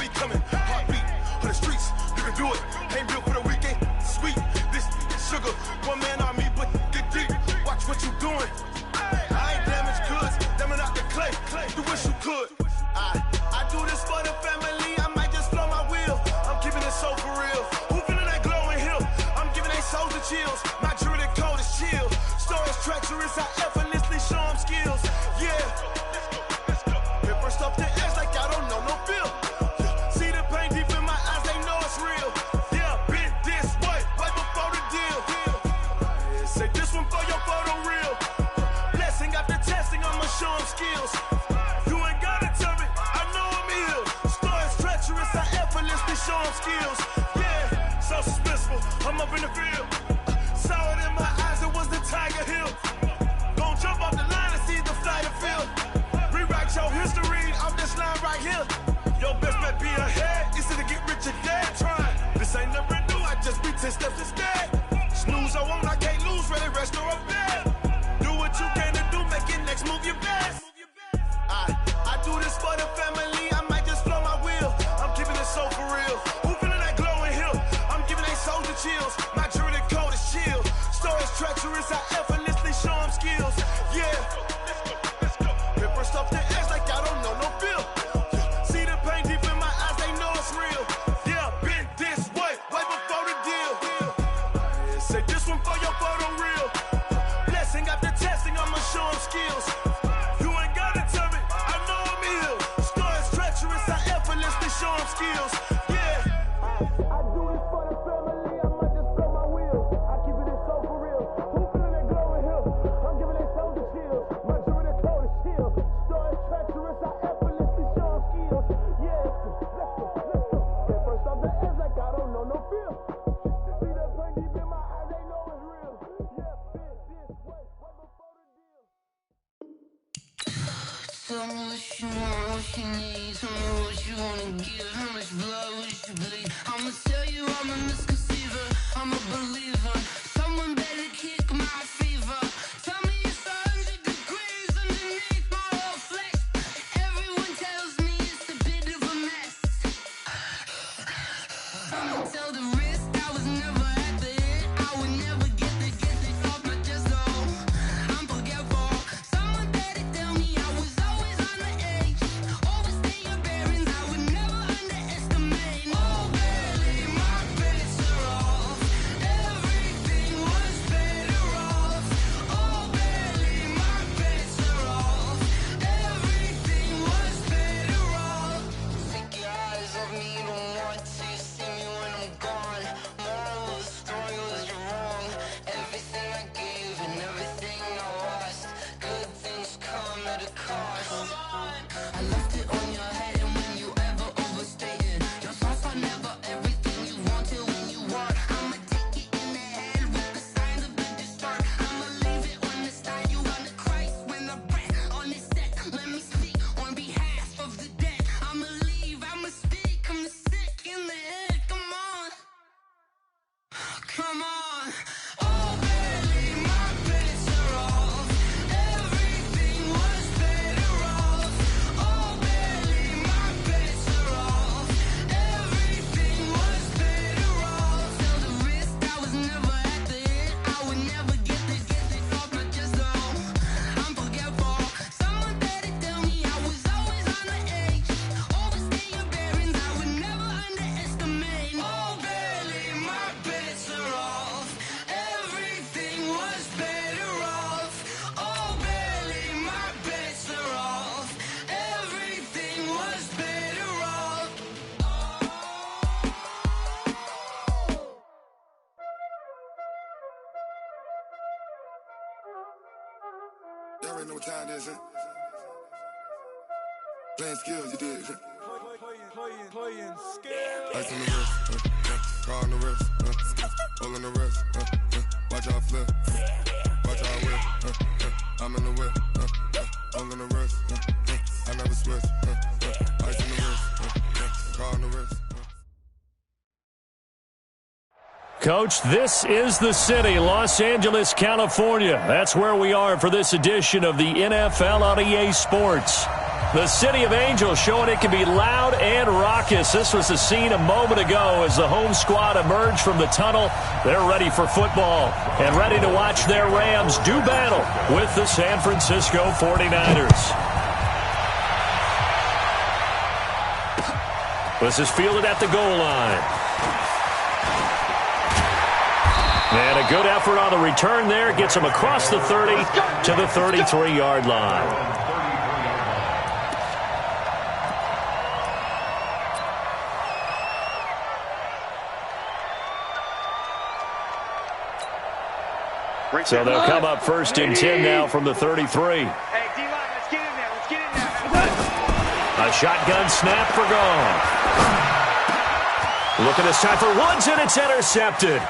we coming. Heartbeat on the streets, you can do it. Ain't built for the weekend. Sweet, this sugar, one man army, but get deep. Watch what you doing. I ain't damaged goods, damn it out the clay. You wish you could. I do this for the family. I might just blow my wheel. I'm keeping it so for real. Who feeling that glowing hill? I'm giving they souls the chills. My jewelry cold is chill. Stories treacherous, I effortlessly show them skills. Yeah. Hit first off the edge like I don't know no feel. See the pain deep in my eyes, they know it's real. Yeah, been this way, right before the deal. Say this one for your photo reel. Blessing after testing, I'ma show them skills. You ain't gotta tell me, I know I'm healed. Stories treacherous, I effortlessly show them skills. Yeah, so suspenseful, I'm up in the field. Saw it in my eyes, it was the Tiger Hill. Gon' jump off the line and see the flight of field. Rewrite your history off this line right here. Your best bet be ahead, easy to get rich or dead. Try, this ain't never new, I just be 10 steps instead. Snooze I won't, I can't lose, ready, rest or a bed. Do what you can to do, make it next move your best. I do this for the family, I might just blow my wheel. I'm keeping it so for real. Who feeling that glowing hill? I'm giving they souls the chills. My jewelry cold is chill. Stories treacherous, I effortlessly show them skills. Yeah. Hit first off the edge like I don't know no feel. See the pain deep in my eyes, they know it's real. Yeah, been this way, right before the deal. Say this one for your photo reel. Blessing after testing, I'ma show them skills. You ain't gotta tell me, I know I'm healed. Stories treacherous, I effortlessly show them skills. Yeah. I do this for the family, I might just blow my wheel. I keep it so for real. Who feeling that glowing hill? I'm giving they souls the chills. My jewelry cold is chill. Stories treacherous, I effortlessly show them skills. Yeah, let's go. Hit first off the edge like I don't know no feel. See that pain deep in my eyes, they know it's real. Yeah, been this way, right before the deal. Tell me what you want, what you need. Tell me what you wanna give. How much blood would you bleed? I'ma tell you I'm a misconceiver. I'm a believer. Someone better kick my fever. Tell me it's 100 degrees underneath my whole flesh. Everyone tells me it's a bit of a mess. I'ma tell the risk I was never at the end. I would never get this off my chest though. I'm forgetful. Someone better tell me I was always on the edge. Overstay your bearings, I would never underestimate. Oh, barely my bets are off. Everything was better off. Oh, barely my bets are off. Everything was better off. Take your eyes off me, don't want to see me when I'm gone. Moral of the story was you're wrong. Everything I gave and everything I lost. Good things come at a cost. I left it on your head and when you ever overstated. Your thoughts are never everything you wanted when you want. I'ma take it in the head with the signs of the distort. I'ma leave it on the side. You wanna Christ when I breath on this set. Let me speak on behalf of the dead. I'ma leave, I'ma speak. I'm sick in the head. Come on. Come on. Oh, barely my bets are off. Everything was better off. Oh, barely my bets are off. Everything was better off. Tell the risk I was never at the end. I would never get this off my chest though. I'm forgetful. Someone better tell me I was always on the edge. Overstay your bearings, I would never underestimate. Oh, barely my bets are off. Everything was better off. Oh, barely my bets are off. Everything was better off. Y'all already know what time it is, huh? Playing skills, you did. Playing scared. Ice on the wrist, car on the wrist, hole on the wrist, watch out flip, watch out whip, I'm in the whip, hole on the wrist, I never switch, ice on the wrist, car on the wrist. Coach, this is the city, Los Angeles, California. That's where we are for this edition of the NFL on EA Sports. The City of Angels showing it can be loud and raucous. This was the scene a moment ago as the home squad emerged from the tunnel. They're ready for football and ready to watch their Rams do battle with the San Francisco 49ers. This is fielded at the goal line. And a good effort on the return there. Gets him across the 30 to the 33-yard line. So they'll come up first and 10 now from the 33. Hey, D-line, let's get in there. Let's get in there. A shotgun snap for Goff. Looking this time for Woods, and it's intercepted.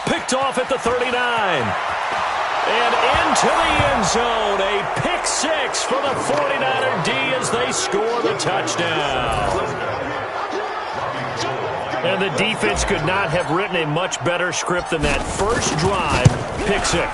Picked off at the 39. And into the end zone. A pick six for the 49er D as they score the touchdown. And the defense could not have written a much better script than that first drive, pick six.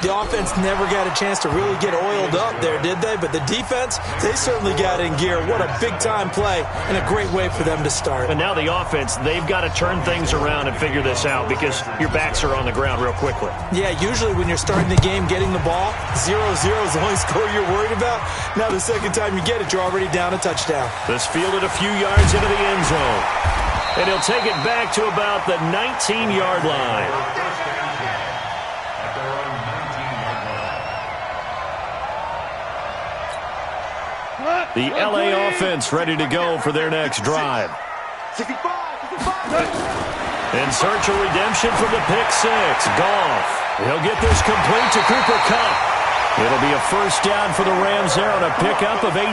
The offense never got a chance to really get oiled up there, did they? But the defense, they certainly got in gear. What a big-time play and a great way for them to start. And now the offense, they've got to turn things around and figure this out because your backs are on the ground real quickly. Yeah, usually when you're starting the game, getting the ball, 0-0 is the only score you're worried about. Now the second time you get it, you're already down a touchdown. This fielded a few yards into the end zone. And he'll take it back to about the 19-yard line. The L.A. offense ready to go for their next drive. 65. In search of redemption from the pick six. Goff. He'll get this complete to Cooper Kupp. It'll be a first down for the Rams there on a pickup of 18.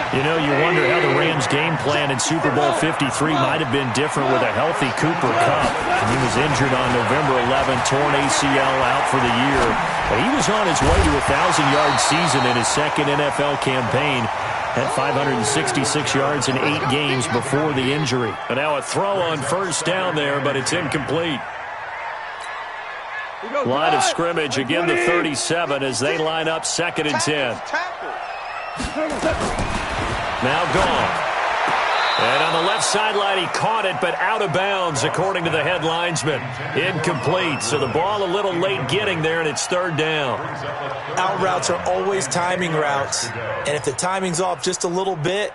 You know, you wonder how the Rams' game plan in Super Bowl 53 might have been different with a healthy Cooper Kupp. He was injured on November 11th, torn ACL out for the year. But he was on his way to a 1,000-yard season in his second NFL campaign. Had 566 yards in 8 games before the injury. And now a throw on first down there, but it's incomplete. Line of scrimmage, again the 37 as they line up second and 10. Now Goff. And on the left sideline, he caught it, but out of bounds, according to the head linesman. Incomplete. So the ball a little late getting there, and it's third down. Out routes are always timing routes. And if the timing's off just a little bit,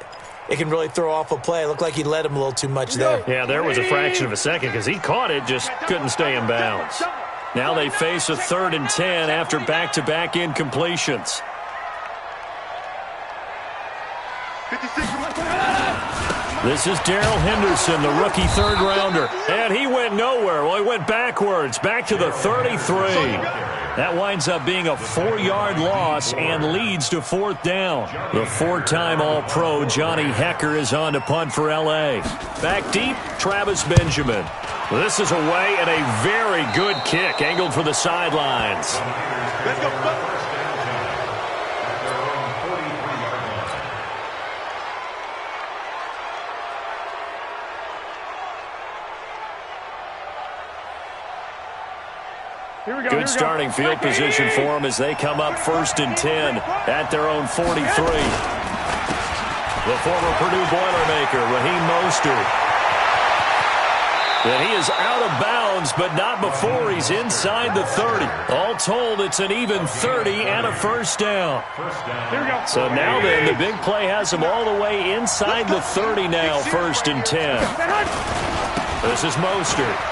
it can really throw off a play. It looked like he led him a little too much there. Yeah, there was a fraction of a second because he caught it, just couldn't stay in bounds. Now they face a 3rd and 10 after back-to-back incompletions. This is Darrell Henderson, the rookie 3rd-rounder. And he went nowhere. Well, he went backwards, back to the 33. That winds up being a 4-yard loss and leads to 4th down. The 4-time All-Pro Johnny Hekker is on to punt for L.A. Back deep, Travis Benjamin. This is away and a very good kick, angled for the sidelines. Let's go. Good starting field position for them as they come up 1st and 10 at their own 43. The former Purdue Boilermaker, Raheem Mostert. And he is out of bounds, but not before he's inside the 30. All told, it's an even 30 and a first down. So now then, the big play has him all the way inside the 30 now, 1st and 10. This is Mostert.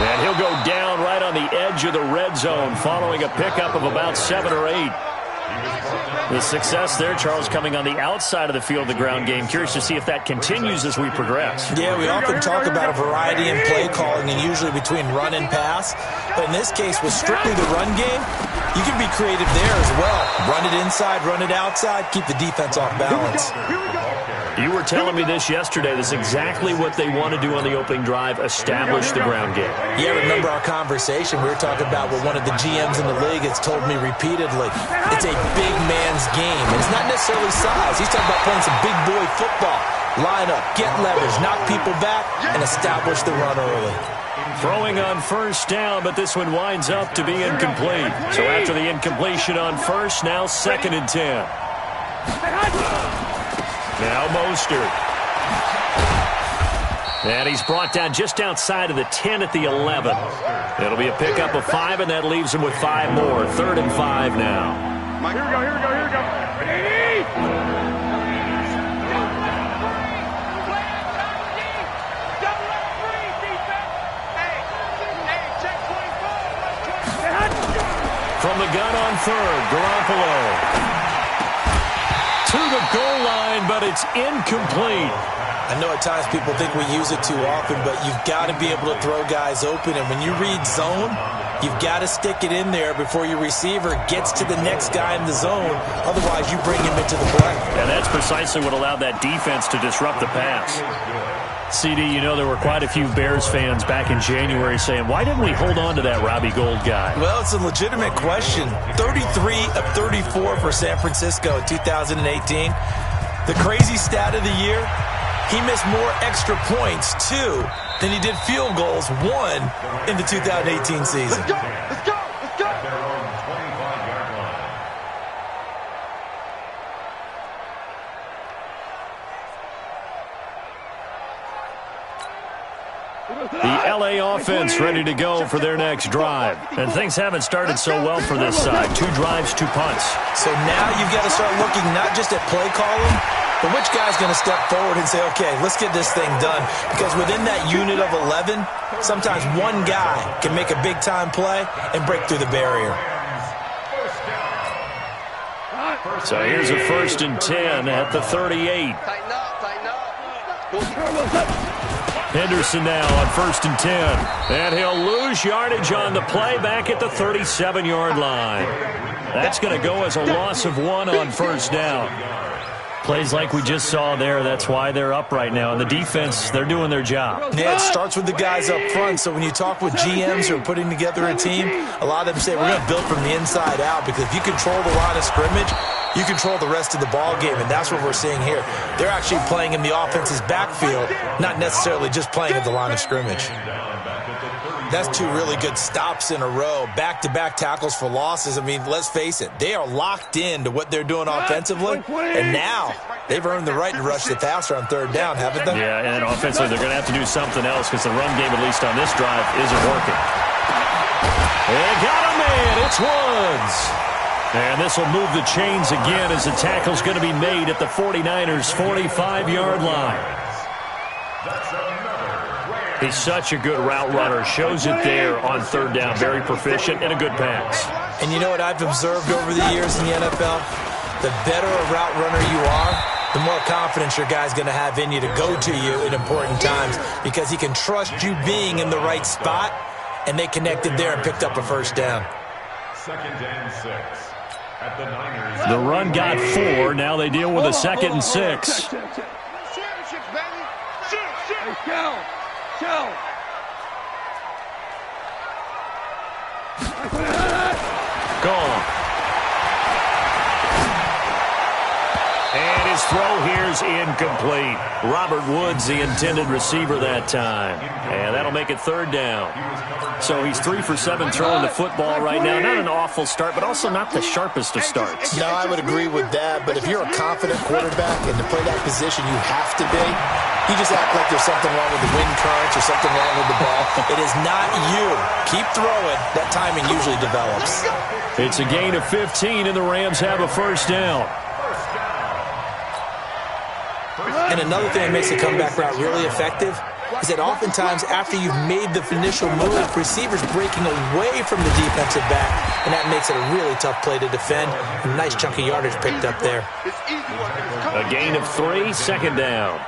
And he'll go down right on the edge of the red zone following a pickup of about 7 or 8. The success there, Charles, coming on the outside of the field, the ground game. Curious to see if that continues as we progress. Yeah, we often talk about a variety in play calling and usually between run and pass. But in this case, with strictly the run game, you can be creative there as well. Run it inside, run it outside, keep the defense off balance. You were telling me this yesterday. This is exactly what they want to do on the opening drive, establish the ground game. Yeah, remember our conversation? We were talking about what one of the GMs in the league has told me repeatedly. It's a big man's game. And it's not necessarily size. He's talking about playing some big boy football. Line up, get leverage, knock people back, and establish the run early. Throwing on first down, but this one winds up to be incomplete. So after the incompletion on first, now 2nd and 10. Now Mostert. And he's brought down just outside of the 10 at the 11. It'll be a pickup of 5, and that leaves him with 5 more. 3rd and 5 now. Here we go. Ready? From the gun on 3rd, Garoppolo. To the goal line, but it's incomplete. I know at times people think we use it too often, but you've got to be able to throw guys open. And when you read zone, you've got to stick it in there before your receiver gets to the next guy in the zone. Otherwise, you bring him into the play. And that's precisely what allowed that defense to disrupt the pass. CD, you know there were quite a few Bears fans back in January saying, why didn't we hold on to that Robbie Gould guy? Well, it's a legitimate question. 33 of 34 for San Francisco in 2018. The crazy stat of the year, he missed more extra points, 2, than he did field goals, 1, in the 2018 season. Let's go! The LA offense ready to go for their next drive. And things haven't started so well for this side. 2 drives, 2 punts. So now you've got to start looking not just at play calling, but which guy's going to step forward and say, okay, let's get this thing done. Because within that unit of 11, sometimes one guy can make a big-time play and break through the barrier. So here's a 1st and 10 at the 38. Tighten up. Henderson now on 1st and 10. And he'll lose yardage on the play back at the 37-yard line. That's going to go as a loss of 1 on 1st down. Plays like we just saw there, that's why they're up right now. And the defense, they're doing their job. Yeah, it starts with the guys up front. So when you talk with GMs who are putting together a team, a lot of them say we're going to build from the inside out, because if you control the line of scrimmage, you control the rest of the ball game, and that's what we're seeing here. They're actually playing in the offense's backfield, not necessarily just playing at the line of scrimmage. That's 2 really good stops in a row, back-to-back tackles for losses. I mean, let's face it, they are locked in to what they're doing offensively, and now they've earned the right to rush the passer on 3rd down, haven't they? Yeah, and offensively, they're going to have to do something else, because the run game, at least on this drive, isn't working. They got a man. It's Woods. And this will move the chains again as the tackle's going to be made at the 49ers' 45-yard line. He's such a good route runner. Shows it there on 3rd down. Very proficient and a good pass. And you know what I've observed over the years in the NFL? The better a route runner you are, the more confidence your guy's going to have in you to go to you at important times, because he can trust you being in the right spot, and they connected there and picked up a 1st down. 2nd and 6. The run got 4. Now they deal with a 2nd and 6. Gone. And his throw here's incomplete. Robert Woods, the intended receiver that time. And that'll make it 3rd down. So he's 3 for 7 throwing the football right now. Not an awful start, but also not the sharpest of starts. No, I would agree with that. But if you're a confident quarterback and to play that position you have to be, you just act like there's something wrong with the wind currents or something wrong with the ball. It is not you. Keep throwing. That timing usually develops. It's a gain of 15, and the Rams have a 1st down. And another thing that makes the comeback route really effective is that oftentimes after you've made the initial move, receivers breaking away from the defensive back, and that makes it a really tough play to defend. A nice chunk of yardage picked up there. A gain of 3, 2nd down.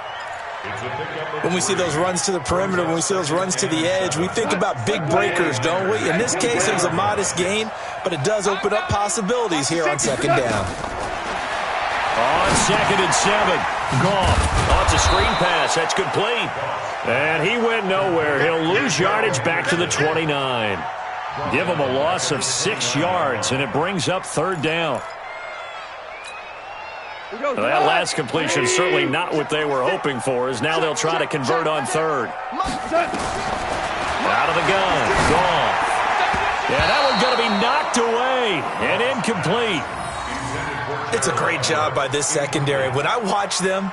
When we see those runs to the perimeter, when we see those runs to the edge, we think about big breakers, don't we? In this case, it was a modest gain, but it does open up possibilities here on 2nd down. On 2nd and 7, Goff. Oh, it's a screen pass. That's complete. And he went nowhere. He'll lose yardage back to the 29. Give him a loss of 6 yards, and it brings up 3rd down. Well, that last completion certainly not what they were hoping for, as now they'll try to convert on 3rd. Out of the gun. Gone. Yeah, that one's going to be knocked away and incomplete. It's a great job by this secondary. When I watch them,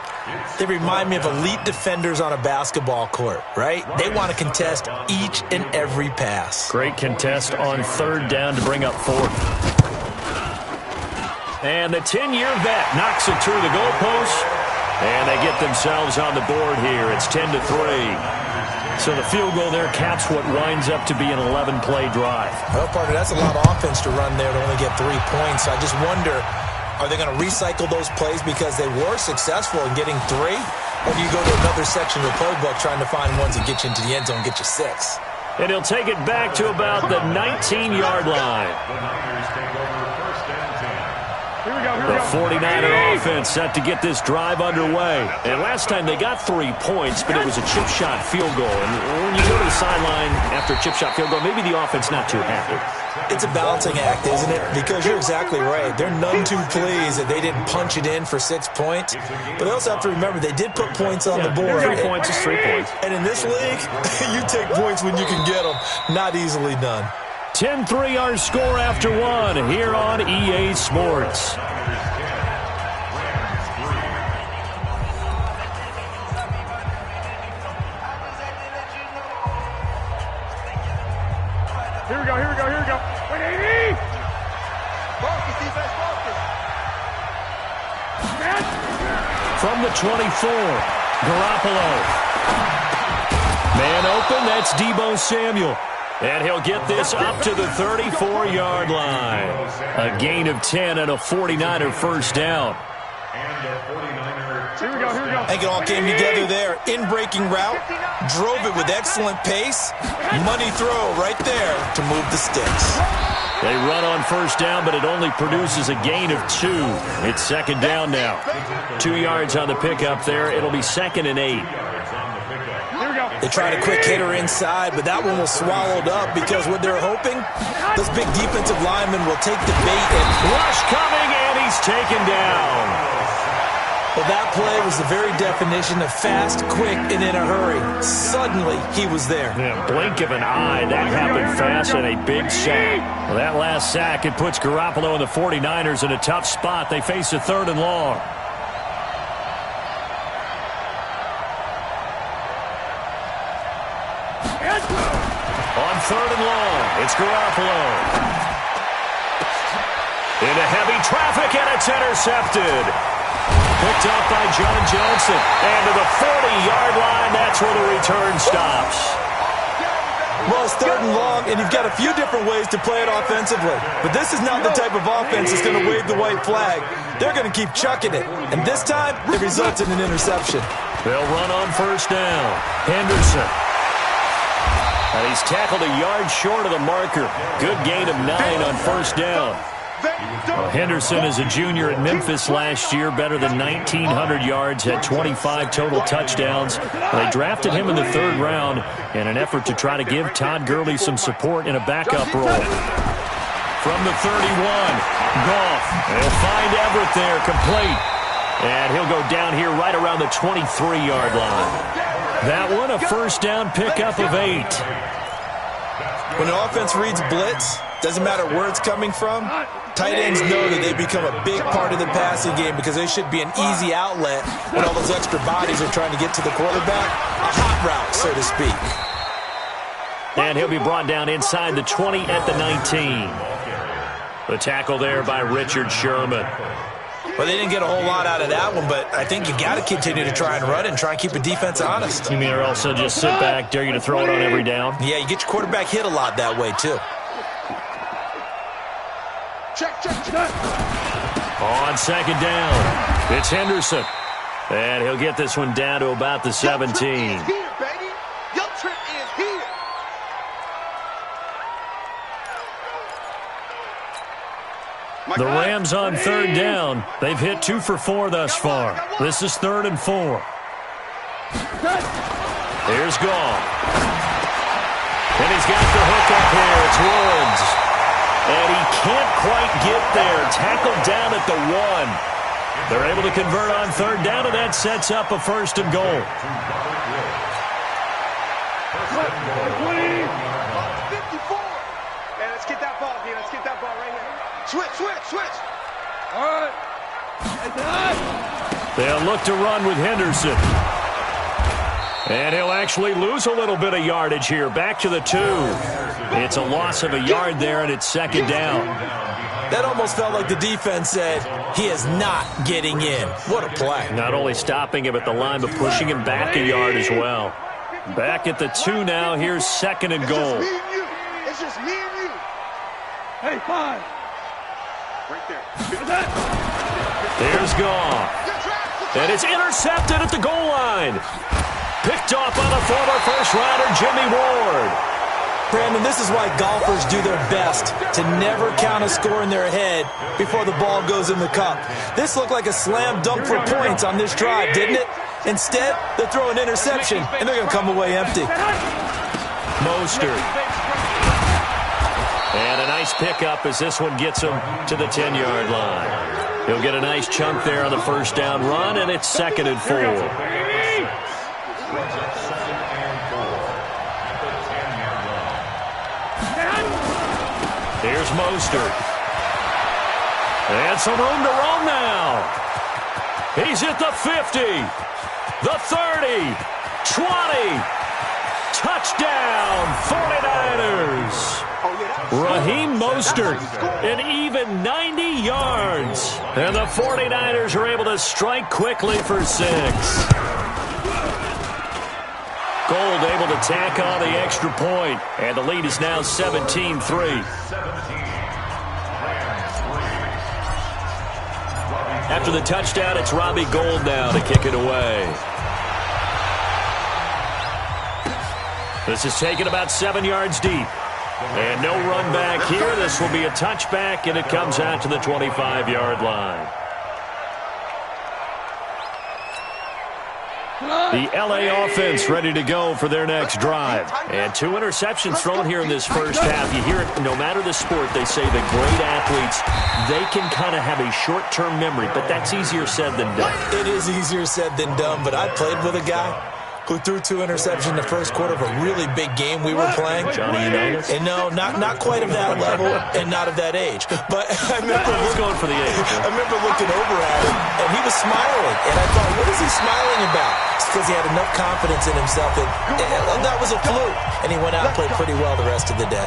they remind me of elite defenders on a basketball court, right? They want to contest each and every pass. Great contest on third down to bring up fourth. And the 10-year vet knocks it through the goalpost, and they get themselves on the board here. It's 10-3. So the field goal there caps what winds up to be an 11-play drive. Well, partner, that's a lot of offense to run there to only get 3 points. I just wonder, are they going to recycle those plays because they were successful in getting 3? Or do you go to another section of the playbook trying to find ones that get you into the end zone and get you 6? And he'll take it back to about the 19-yard line. The 49er offense set to get this drive underway. And last time they got 3 points, but it was a chip shot field goal. And when you go to the sideline after a chip shot field goal, maybe the offense not too happy. It's a balancing act, isn't it? Because you're exactly right. They're none too pleased that they didn't punch it in for 6 points. But they also have to remember they did put points on the board. 3 points is 3 points. And in this league, you take points when you can get them. Not easily done. 10-3 our score after 1 here on EA Sports. Here we go. Wait, 80! Focus, defense, focus. From the 24, Garoppolo. Man open, that's Deebo Samuel. And he'll get this up to the 34-yard line. A gain of 10 and a 49er first down. Here we go. I think it all came together there. In-breaking route, drove it with excellent pace. Money throw right there to move the sticks. They run on first down, but it only produces a gain of 2. It's second down now. 2 yards on the pickup there. It'll be 2nd and 8. They tried a quick hitter inside, but that one was swallowed up because what they're hoping, this big defensive lineman will take the bait and Rush coming, and he's taken down. Well, that play was the very definition of fast, quick, and in a hurry. Suddenly, he was there. Yeah, blink of an eye, that happened fast and a big sack. Well, that last sack, it puts Garoppolo and the 49ers in a tough spot. They face a 3rd and long. On 3rd and long, it's Garoppolo. Into heavy traffic, and it's intercepted. Picked up by John Johnson. And to the 40-yard line, that's where the return stops. Well, it's 3rd and long, and you've got a few different ways to play it offensively. But this is not the type of offense that's going to wave the white flag. They're going to keep chucking it. And this time, it results in an interception. They'll run on first down. Henderson. And he's tackled a yard short of the marker. Good gain of 9 on first down. Well, Henderson is a junior at Memphis last year, better than 1,900 yards, had 25 total touchdowns. They drafted him in the 3rd round in an effort to try to give Todd Gurley some support in a backup role. From the 31, Goff. They'll find Everett there, complete. And he'll go down here right around the 23-yard line. That one, a first down pickup of 8. When an offense reads blitz, doesn't matter where it's coming from, tight ends know that they become a big part of the passing game because they should be an easy outlet when all those extra bodies are trying to get to the quarterback. A hot route, so to speak. And he'll be brought down inside the 20 at the 19. The tackle there by Richard Sherman. Well, they didn't get a whole lot out of that one, but I think you got to continue to try and run and try and keep the defense honest. You mean or also just sit back, dare you to throw it on every down? Yeah, you get your quarterback hit a lot that way, too. Check. On second down, it's Henderson. And he'll get this one down to about the 17. Your trip is here, baby. Your trip is here. The Rams on third down. They've hit 2 for 4 thus far. This is 3rd and 4. Here's Goff. And he's got the hook up here. It's Woods. And he can't quite get there. Tackled down at the 1. They're able to convert on third down, and that sets up a 1st and goal. ball, D. Let's get that ball right here. Switch. All right. They'll look to run with Henderson. And he'll actually lose a little bit of yardage here. Back to the 2. It's a loss of a yard there, and it's second down. That almost felt like the defense said, he is not getting in. What a play. Not only stopping him at the line, but pushing him back a yard as well. Back at the 2 now. Here's second and goal. It's just me and you. Hey, 5. Right there. There's Goff. And it's intercepted at the goal line. Picked off by the former first-rounder, Jimmy Ward. Brandon, this is why golfers do their best to never count a score in their head before the ball goes in the cup. This looked like a slam dunk for points on this drive, didn't it? Instead, they throw an interception, and they're going to come away empty. Mostert. And a nice pickup as this one gets him to the 10-yard line. He'll get a nice chunk there on the first down run, and it's second and 4. Here's Mostert. And some room to roam now. He's at the 50, the 30, 20. Touchdown, 49ers. Raheem Mostert, an even 90 yards. And the 49ers are able to strike quickly for 6. Gold able to tack on the extra point, and the lead is now 17-3. After the touchdown, it's Robbie Gould now to kick it away. This is taken about 7 yards deep. And no run back here. This will be a touchback, and it comes out to the 25-yard line. The L.A. offense ready to go for their next drive. And 2 interceptions thrown here in this first half. You hear it, no matter the sport, they say that great athletes, they can kind of have a short-term memory, but that's easier said than done. It is easier said than done, but I played with a guy who threw 2 interceptions in the first quarter of a really big game we were playing. Johnny Unitas? And no, not quite of that level and not of that age. But I remember going for the age. I remember looking over at him, and he was smiling. And I thought, what is he smiling about? It's because he had enough confidence in himself that that was a fluke. And he went out and played pretty well the rest of the day.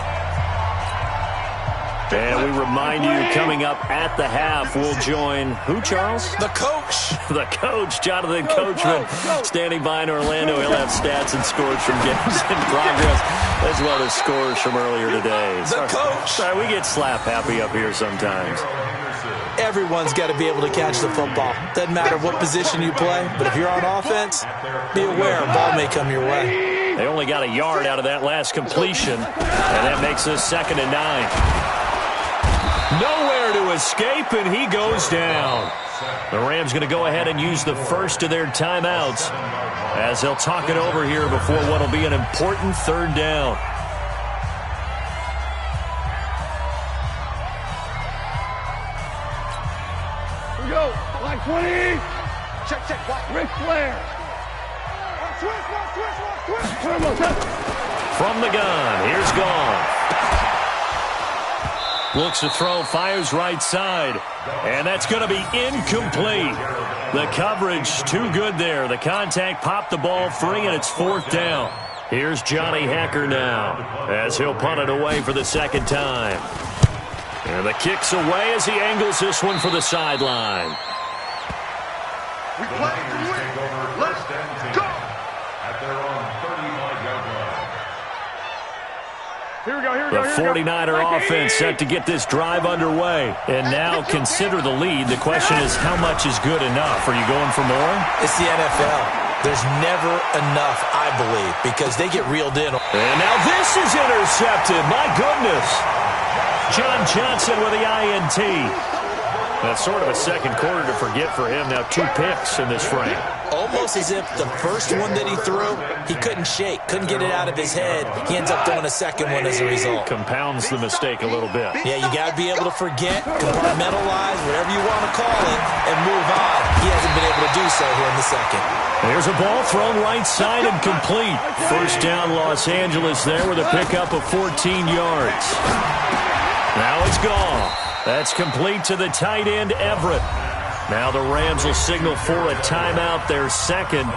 And we remind you, coming up at the half, we'll join who, Charles? The coach. The coach, Jonathan Coachman, standing by in Orlando. He'll have stats and scores from games in progress, as well as scores from earlier today. The coach. Sorry, we get slap happy up here sometimes. Everyone's got to be able to catch the football. Doesn't matter what position you play, but if you're on offense, be aware a ball may come your way. They only got a yard out of that last completion, and that makes this 2nd and 9. Nowhere to escape, and he goes down. The Rams going to go ahead and use the first of their timeouts as they'll talk it over here before what will be an important 3rd down. Here we go. Line 20. Check. Ric Flair. Switch. From the gun, here's Goff. Looks to throw, fires right side, and that's going to be incomplete. The coverage too good there. The contact popped the ball free, and it's 4th down. Here's Johnny Hekker now as he'll punt it away for the 2nd time. And the kick's away as he angles this one for the sideline. We play to win. Let's go. At their own 35-yard line. Here we go. The 49er offense set to get this drive underway. And now consider the lead. The question is, how much is good enough? Are you going for more? It's the NFL. There's never enough, I believe, because they get reeled in. And now this is intercepted. My goodness. John Johnson with the INT. That's sort of a second quarter to forget for him. Now 2 picks in this frame. Almost as if the first one that he threw, he couldn't shake, couldn't get it out of his head. He ends up throwing a second one as a result. Compounds the mistake a little bit. Yeah, you got to be able to forget, compartmentalize, whatever you want to call it, and move on. He hasn't been able to do so here in the second. There's a ball thrown right side and complete. First down, Los Angeles there with a pickup of 14 yards. Now it's gone. That's complete to the tight end, Everett. Now the Rams will signal for a timeout, their second,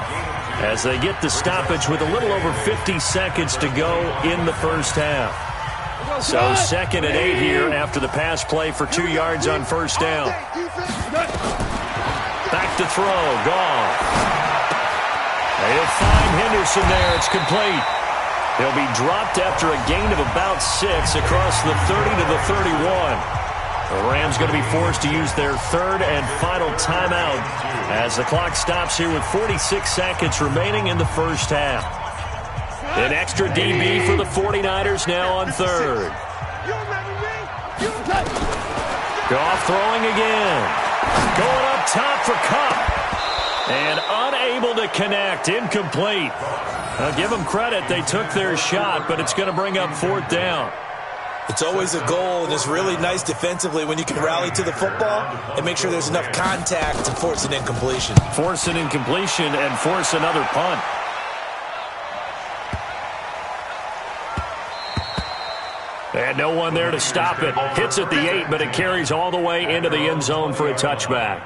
as they get the stoppage with a little over 50 seconds to go in the first half. So 2nd and 8 here after the pass play for 2 yards on first down. Back to throw. Gone. They'll find Henderson there. It's complete. He'll be dropped after a gain of about 6 across the 30 to the 31. The Rams going to be forced to use their 3rd and final timeout as the clock stops here with 46 seconds remaining in the first half. An extra DB for the 49ers now on 3rd. Goff throwing again. Going up top for Kupp. And unable to connect. Incomplete. I'll give them credit. They took their shot, but it's going to bring up 4th down. It's always a goal, and it's really nice defensively when you can rally to the football and make sure there's enough contact to force an incompletion. Force an incompletion and force another punt. And no one there to stop it. Hits at the 8, but it carries all the way into the end zone for a touchback.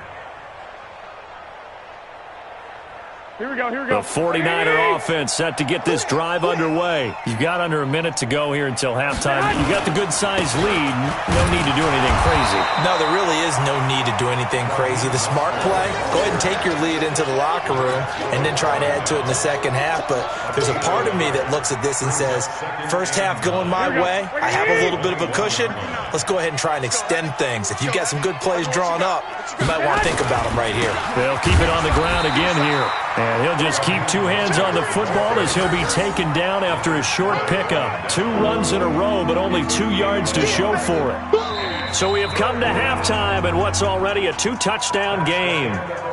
Here we go, here we go. The 49er offense set to get this drive underway. You've got under a minute to go here until halftime. You've got the good-sized lead. No need to do anything crazy. No, there really is no need to do anything crazy. The smart play, go ahead and take your lead into the locker room and then try and add to it in the second half. But there's a part of me that looks at this and says, first half going my way, I have a little bit of a cushion. Let's go ahead and try and extend things. If you've got some good plays drawn up, you might want to think about them right here. They'll keep it on the ground again here. And he'll just keep 2 hands on the football as he'll be taken down after a short pickup. 2 runs in a row, but only 2 yards to show for it. So we have come to halftime in what's already a 2-touchdown game.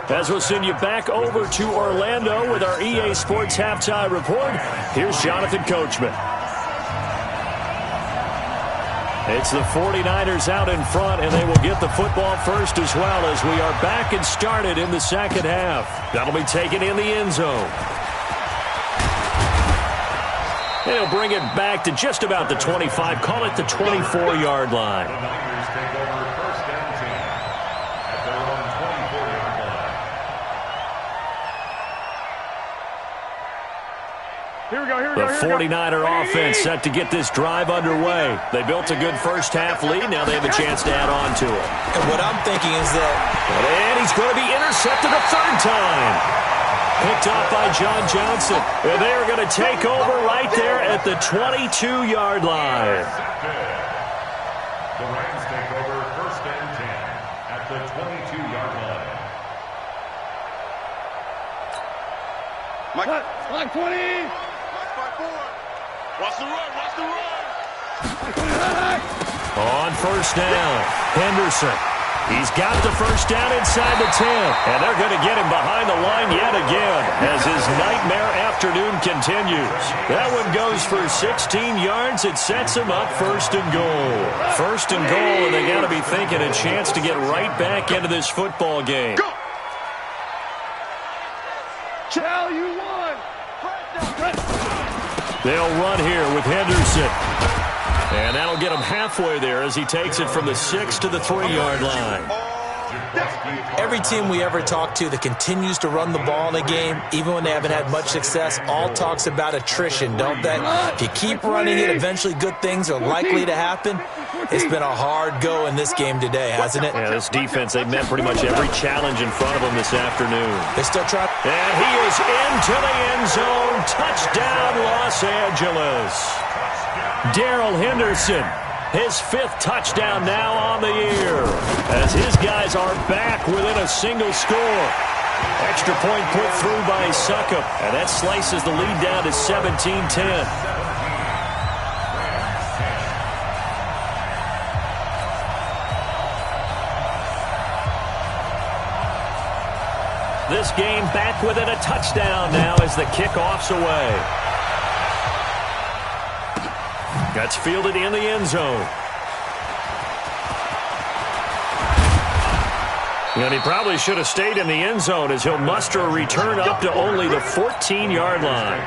As we'll send you back over to Orlando with our EA Sports Halftime Report, here's Jonathan Coachman. It's the 49ers out in front, and they will get the football first as well as we are back and started in the second half. That'll be taken in the end zone. They'll bring it back to just about the 25, call it the 24-yard line. Here we go, here we The go, here we go. 49er offense set to get this drive underway. They built a good first half lead. Now they have a chance to add on to it. And what I'm thinking is that... And he's going to be intercepted a 3rd time. Picked off by John Johnson. And they are going to take over right there at the 22-yard line. The Rams take over 1st and 10 at the 22-yard line. Mike 20. Watch the run, watch the run. On first down, Henderson. He's got the first down inside the 10. And they're going to get him behind the line yet again as his nightmare afternoon continues. That one goes for 16 yards. It sets him up 1st and goal. 1st and goal, and they got to be thinking a chance to get right back into this football game. Go. Chell, you won. They'll run here with Henderson. And that'll get him halfway there as he takes it from the 6 to the 3-yard line. Every team we ever talk to that continues to run the ball in a game, even when they haven't had much success, all talks about attrition, don't they? If you keep running it, eventually good things are likely to happen. It's been a hard go in this game today, hasn't it? Yeah, this defense, they've met pretty much every challenge in front of them this afternoon. They still try. And he is into the end zone. Touchdown, Los Angeles. Darrell Henderson, his 5th touchdown now on the year, as his guys are back within a single score. Extra point put through by Succop, and that slices the lead down to 17-10. This game back within a touchdown now as the kickoff's away. That's fielded in the end zone. And he probably should have stayed in the end zone as he'll muster a return up to only the 14-yard line.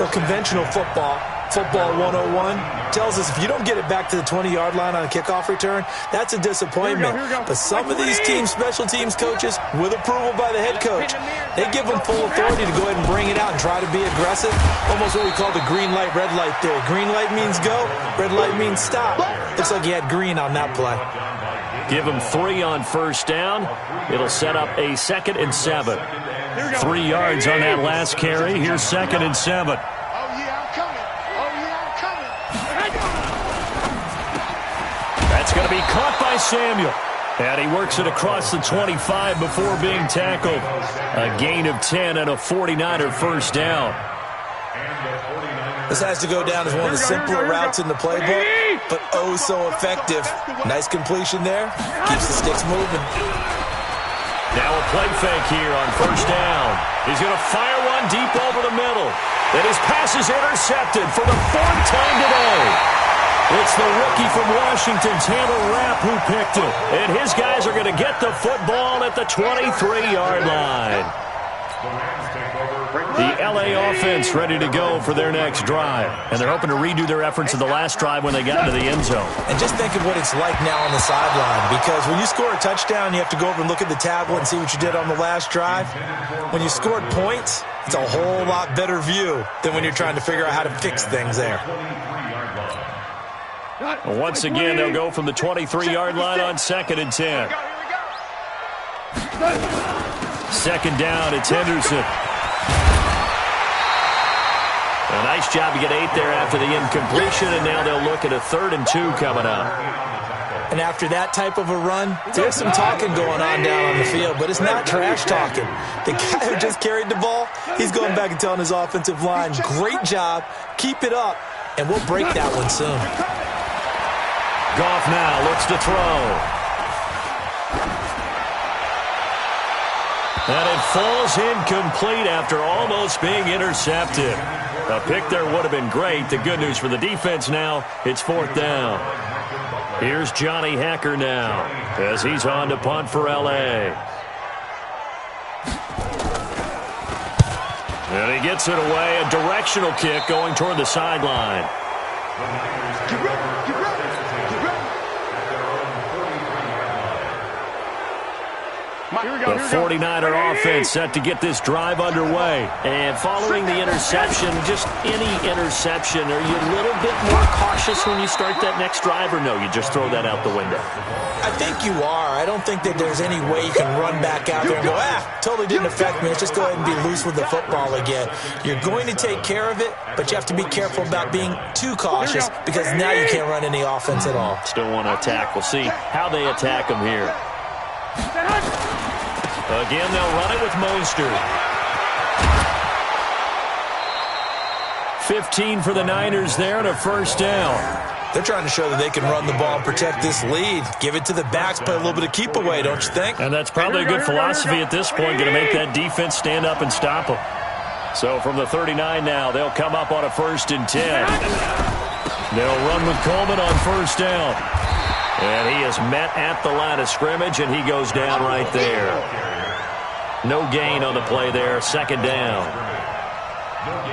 Well, conventional football, Football 101 tells us if you don't get it back to the 20-yard line on a kickoff return, that's a disappointment. But some of these teams, special teams coaches, with approval by the head coach, they give them full authority to go ahead and bring it out and try to be aggressive. Almost what we call the green light, red light theory. Green light means go, red light means stop. Looks like he had green on that play. Give him 3 on first down. It'll set up a 2nd and 7. 3 yards on that last carry. Here's 2nd and 7. That's going to be caught by Samuel. And he works it across the 25 before being tackled. A gain of 10 and a 49er first down. This has to go down as one of the simpler routes in the playbook, but oh so effective. Nice completion there. Keeps the sticks moving. Now a play fake here on first down. He's going to fire one deep over the middle. And his pass is intercepted for the 4th time today. It's the rookie from Washington, Taylor Rapp, who picked it. And his guys are going to get the football at the 23-yard line. The L.A. offense ready to go for their next drive. And they're hoping to redo their efforts in the last drive when they got into the end zone. And just think of what it's like now on the sideline. Because when you score a touchdown, you have to go over and look at the tablet and see what you did on the last drive. When you scored points, it's a whole lot better view than when you're trying to figure out how to fix things there. Once again, they'll go from the 23-yard line on 2nd and 10. 2nd down, it's Henderson. A nice job to get 8 there after the incompletion, and now they'll look at a 3rd and 2 coming up. And after that type of a run, there's some talking going on down on the field, but it's not trash talking. The guy who just carried the ball, he's going back and telling his offensive line, great job, keep it up, and we'll break that one soon. Goff now looks to throw. And it falls incomplete after almost being intercepted. A pick there would have been great. The good news for the defense now, it's 4th down. Here's Johnny Hacker now as he's on to punt for L.A. And he gets it away. A directional kick going toward the sideline. The 49er offense set to get this drive underway. And following the interception, just any interception, are you a little bit more cautious when you start that next drive, or no, you just throw that out the window? I think you are. I don't think that there's any way you can run back out there and go, totally didn't affect me. Let's just go ahead and be loose with the football again. You're going to take care of it, but you have to be careful about being too cautious because now you can't run any offense at all. Still want to attack. We'll see how they attack them here. Again, they'll run it with Mostert. 15 for the Niners there and a first down. They're trying to show that they can run the ball and protect this lead. Give it to the backs, play a little bit of keep away, don't you think? And that's probably a good philosophy at this point, going to make that defense stand up and stop them. So from the 39 now, they'll come up on a 1st and 10. They'll run with Coleman on first down. And he is met at the line of scrimmage, and he goes down right there. No gain on the play there, 2nd down.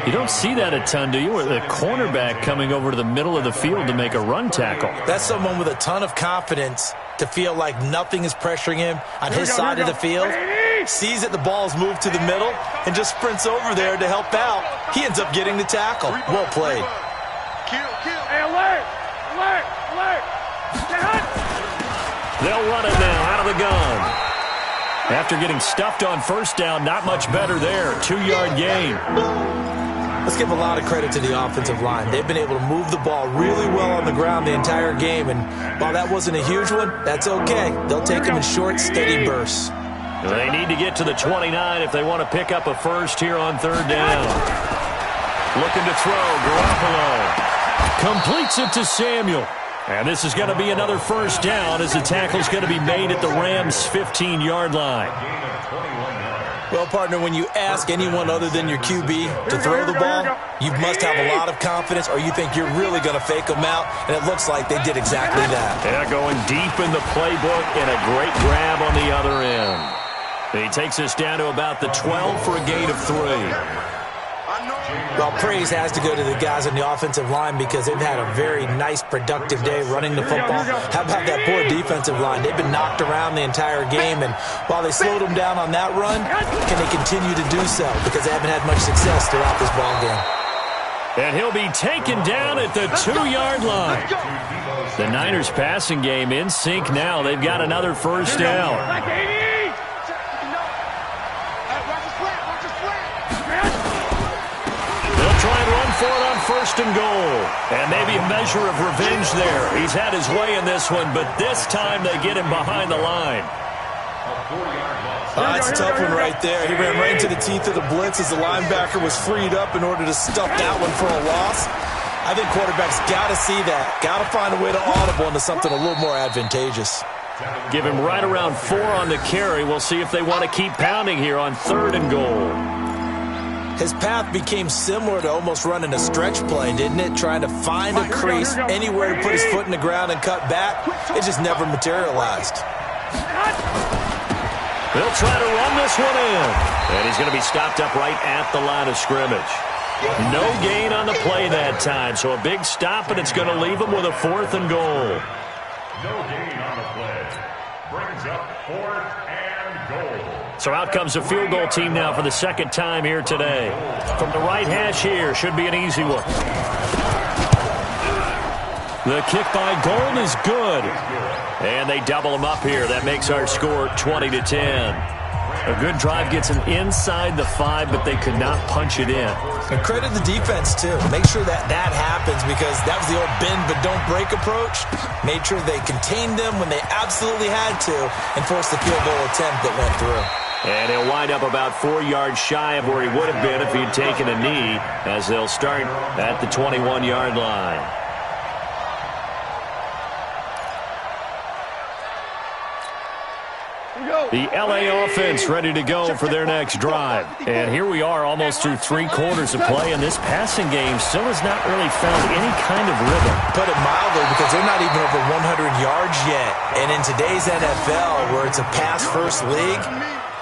You don't see that a ton, do you? Or the cornerback coming over to the middle of the field to make a run tackle. That's someone with a ton of confidence to feel like nothing is pressuring him on his side of the field. Sees that the ball is moved to the middle and just sprints over there to help out. He ends up getting the tackle. Well played. Hey, alert! Alert! Alert! They'll run it now out of the gun. After getting stuffed on first down, not much better there. 2-yard gain. Let's give a lot of credit to the offensive line. They've been able to move the ball really well on the ground the entire game. And while that wasn't a huge one, that's okay. They'll take them in short, steady bursts. They need to get to the 29 if they want to pick up a first here on 3rd down. Looking to throw, Garoppolo. Completes it to Samuel. And this is going to be another first down as the tackle is going to be made at the Rams' 15-yard line. Well, partner, when you ask anyone other than your QB to throw the ball, you must have a lot of confidence or you think you're really going to fake them out, and it looks like they did exactly that. Yeah, going deep in the playbook and a great grab on the other end. He takes us down to about the 12 for a gain of 3. Well, praise has to go to the guys on the offensive line because they've had a very nice, productive day running the football. How about that poor defensive line? They've been knocked around the entire game, and while they slowed them down on that run, can they continue to do so? Because they haven't had much success throughout this ball game. And he'll be taken down at the 2-yard line. The Niners passing game in sync now. They've got another first down. They'll try and run for it on first and goal. And maybe a measure of revenge there. He's had his way in this one, but this time they get him behind the line. That's a tough one right there. He ran right into the teeth of the blitz as the linebacker was freed up in order to stuff that one for a loss. I think quarterbacks got to see that. Got to find a way to audible into something a little more advantageous. Give him right around 4 on the carry. We'll see if they want to keep pounding here on 3rd and goal. His path became similar to almost running a stretch play, didn't it? Trying to find a crease, anywhere to put his foot in the ground and cut back. It just never materialized. They'll try to run this one in. And he's going to be stopped up right at the line of scrimmage. No gain on the play that time, so a big stop, and it's going to leave him with a 4th and goal. No gain on the play. Brings up 4th and goal. So out comes a field goal team now for the second time here today. From the right hash here, should be an easy one. The kick by Gold is good. And they double him up here. That makes our score 20-10. A good drive gets them inside the 5, but they could not punch it in. And credit the defense, too. Make sure that happens because that was the old bend but don't break approach. Made sure they contained them when they absolutely had to and forced the field goal attempt that went through. And he'll wind up about 4 yards shy of where he would have been if he'd taken a knee, as they'll start at the 21-yard line. The LA offense ready to go for their next drive. And here we are almost through 3 quarters of play, and this passing game still has not really found any kind of rhythm. Put it mildly, because they're not even over 100 yards yet. And in today's NFL, where it's a pass-first league,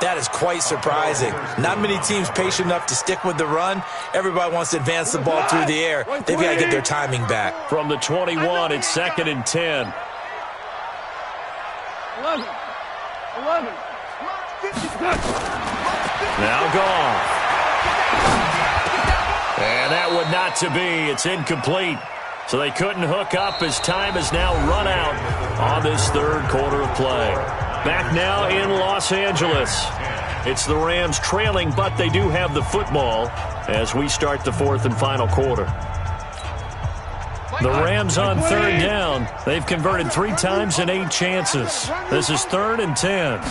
that is quite surprising. Not many teams patient enough to stick with the run. Everybody wants to advance the ball through the air. They've got to get their timing back. From the 21, it's 2nd and 10. 11. Now gone. And that would not to be. It's incomplete. So they couldn't hook up as time has now run out on this 3rd quarter of play. Back now in Los Angeles. It's the Rams trailing, but they do have the football as we start the 4th and final quarter. The Rams on 3rd down. They've converted 3 times in 8 chances. This is 3rd and 10.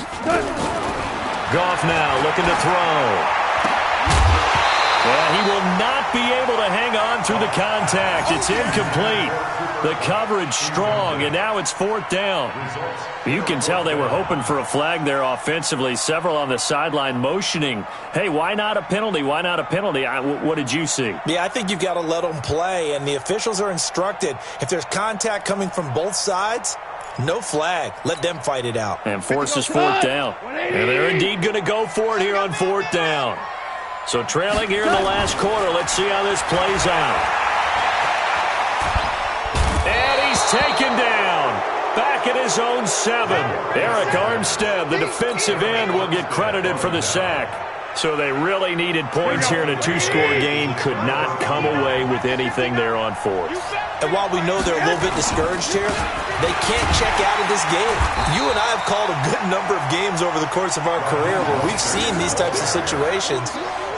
Goff now looking to throw. And he will not be able to hang on through the contact. It's incomplete. The coverage strong, and now it's 4th down. You can tell they were hoping for a flag there offensively. Several on the sideline motioning, hey, why not a penalty? Why not a penalty? What did you see? Yeah, I think you've got to let them play, and the officials are instructed. If there's contact coming from both sides, no flag. Let them fight it out. And forces 4th down. And they're indeed going to go for it here on 4th down. So trailing here in the last quarter. Let's see how this plays out. And he's taken down. Back at his own 7. Eric Armstead, the defensive end, will get credited for the sack. So they really needed points here in a 2-score game. Could not come away with anything there on 4th. And while we know they're a little bit discouraged here, they can't check out of this game. You and I have called a good number of games over the course of our career where we've seen these types of situations.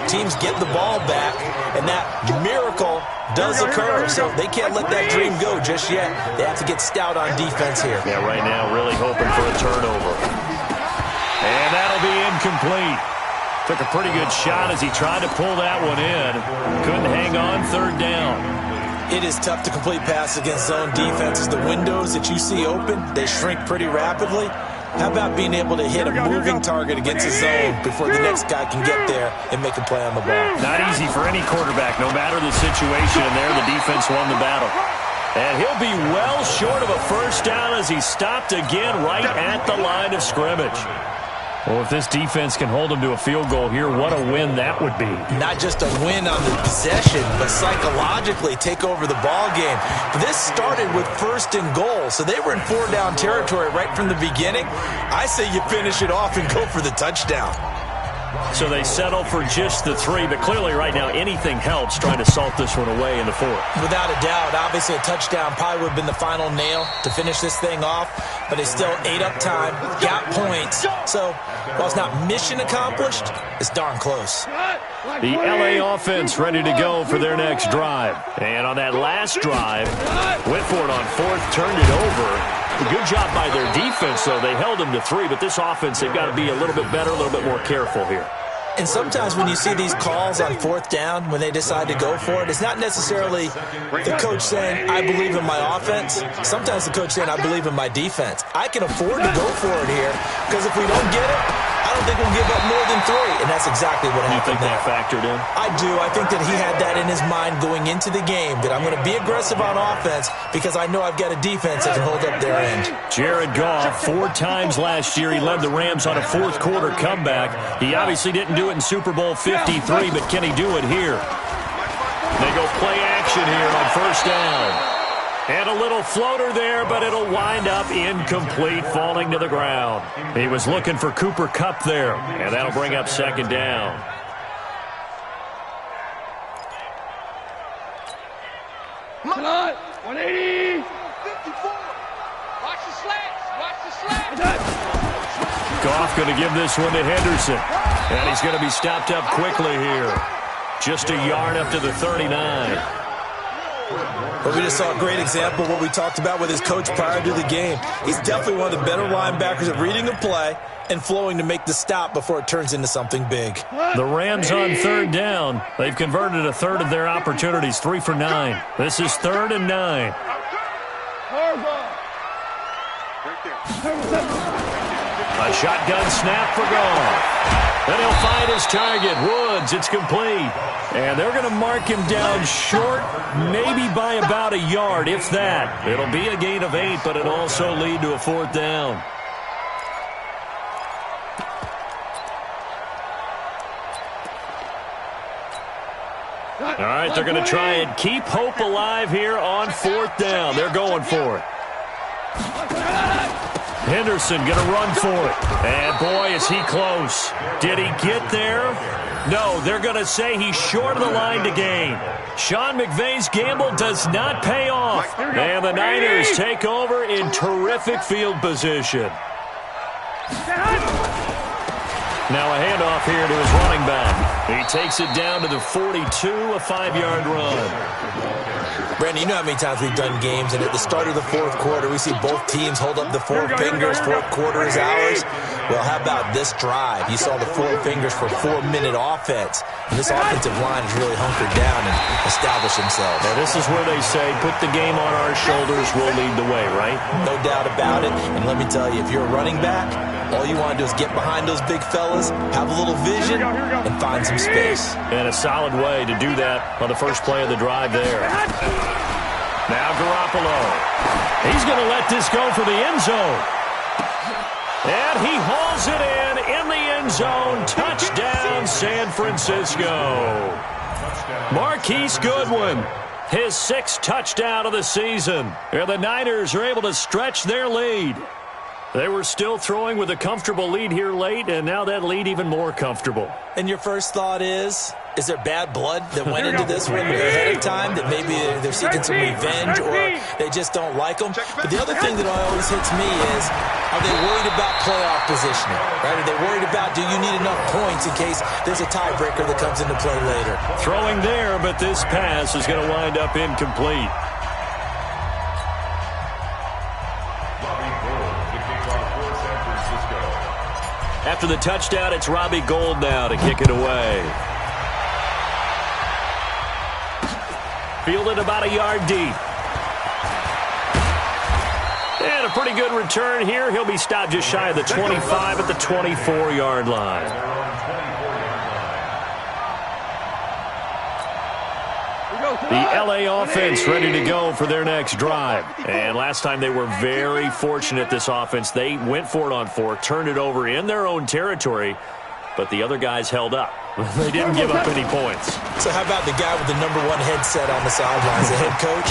Teams get the ball back, and that miracle does occur. So they can't let that dream go just yet. They have to get stout on defense here. Yeah, right now really hoping for a turnover. And that'll be incomplete. Took a pretty good shot as he tried to pull that one in. Couldn't hang on 3rd down. It is tough to complete passes against zone defenses. The windows that you see open, they shrink pretty rapidly. How about being able to hit a moving target against a zone before the next guy can get there and make a play on the ball? Not easy for any quarterback, no matter the situation. And there, the defense won the battle. And he'll be well short of a first down as he's stopped again right at the line of scrimmage. Well, if this defense can hold them to a field goal here, what a win that would be. Not just a win on the possession, but psychologically take over the ball game. This started with 1st and goal, so they were in 4-down territory right from the beginning. I say you finish it off and go for the touchdown. So they settle for just the 3, but clearly right now anything helps trying to salt this one away in the 4th. Without a doubt, obviously a touchdown probably would have been the final nail to finish this thing off, but they still ate up time, got points. So while it's not mission accomplished, it's darn close. The LA offense ready to go for their next drive. And on that last drive, went for it on 4th, turned it over. Good job by their defense, though. They held them to 3, but this offense, they've got to be a little bit better, a little bit more careful here. And sometimes when you see these calls on 4th down, when they decide to go for it, it's not necessarily the coach saying, I believe in my offense. Sometimes the coach saying, I believe in my defense. I can afford to go for it here, because if we don't get it, I don't think we'll give up more than 3. And that's exactly what happened. You think that factored in? I do. I think that he had that in his mind going into the game, that I'm going to be aggressive on offense because I know I've got a defense that can hold up their end. Jared Goff, 4 times last year, he led the Rams on a 4th quarter comeback. He obviously didn't do it in Super Bowl 53, but can he do it here? They go play action here on 1st down. And a little floater there, but it'll wind up incomplete, falling to the ground. He was looking for Cooper Kupp there, and that'll bring up 2nd down. Come on, 180. 54. Watch the slats. Watch the slats. Goff going to give this one to Henderson. And he's going to be stopped up quickly here. Just a yard up to the 39. But we just saw a great example of what we talked about with his coach prior to the game. He's definitely one of the better linebackers at reading a play and flowing to make the stop before it turns into something big. The Rams on 3rd down. They've converted a third of their opportunities, 3 for 9. This is 3rd and 9. A shotgun snap for Goff. Then he'll find his target, Woods. It's complete. And they're going to mark him down short, maybe by about a yard, if that. It'll be a gain of 8, but it'll also lead to a 4th down. All right, they're going to try and keep hope alive here on 4th down. They're going for it. Henderson going to run for it. And, boy, is he close. Did he get there? No, they're going to say he's short of the line to gain. Sean McVay's gamble does not pay off. And the Niners take over in terrific field position. Now a handoff here to his running back. He takes it down to the 42, a 5-yard run. Brandon, you know how many times we've done games, and at the start of the 4th quarter, we see both teams hold up the 4 fingers, 4th quarter is ours. Well, how about this drive? You saw the 4 fingers for 4-minute offense. And this offensive line has really hunkered down and established themselves. Now, this is where they say, put the game on our shoulders, we'll lead the way, right? No doubt about it. And let me tell you, if you're a running back, all you want to do is get behind those big fellas, have a little vision, and find some space. And a solid way to do that on the first play of the drive there. Now Garoppolo. He's going to let this go for the end zone. And he hauls it in the end zone. Touchdown, San Francisco. Marquise Goodwin, his 6th touchdown of the season. And the Niners are able to stretch their lead. They were still throwing with a comfortable lead here late, and now that lead even more comfortable. And your first thought is there bad blood that went into this one ahead of time, that maybe they're seeking some revenge or they just don't like them? But the other thing that always hits me is, are they worried about playoff positioning? Right? Are they worried about, do you need enough points in case there's a tiebreaker that comes into play later? Throwing there, but this pass is going to wind up incomplete. After the touchdown, it's Robbie Gould now to kick it away. Fielded about a yard deep. And a pretty good return here. He'll be stopped just shy of the 25 at the 24-yard line. The LA offense ready to go for their next drive. And last time they were very fortunate, this offense. They went for it on 4, turned it over in their own territory, but the other guys held up. They didn't give up any points. So how about the guy with the number 1 headset on the sidelines, the head coach?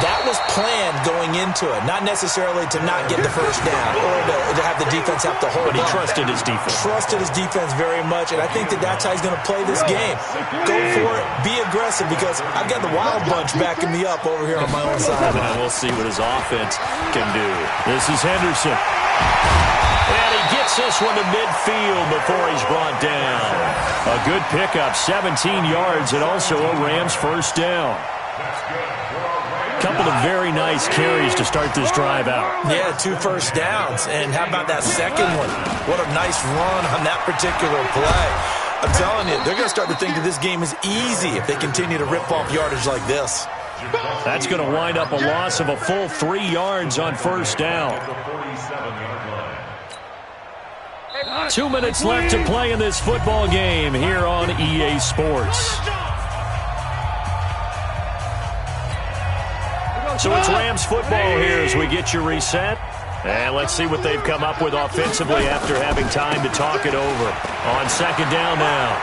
That was planned going into it, not necessarily to not get the first down or to have the defense have to hold But he up. trusted his defense. Trusted his defense very much, and I think that's how he's going to play this game. Go for it, be aggressive, because I've got the Wild Bunch backing me up over here on my own side. And we'll see what his offense can do. This is Henderson. And he gets this one to midfield before he's brought down. A good pickup, 17 yards, and also a Rams first down. Couple of very nice carries to start this drive out. Yeah, 2 first downs. And how about that second one? What a nice run on that particular play. I'm telling you, they're going to start to think that this game is easy if they continue to rip off yardage like this. That's going to wind up a loss of a full 3 yards on first down. 2 minutes left to play in this football game here on EA Sports. So it's Rams football here as we get you reset. And let's see what they've come up with offensively after having time to talk it over. On second down now,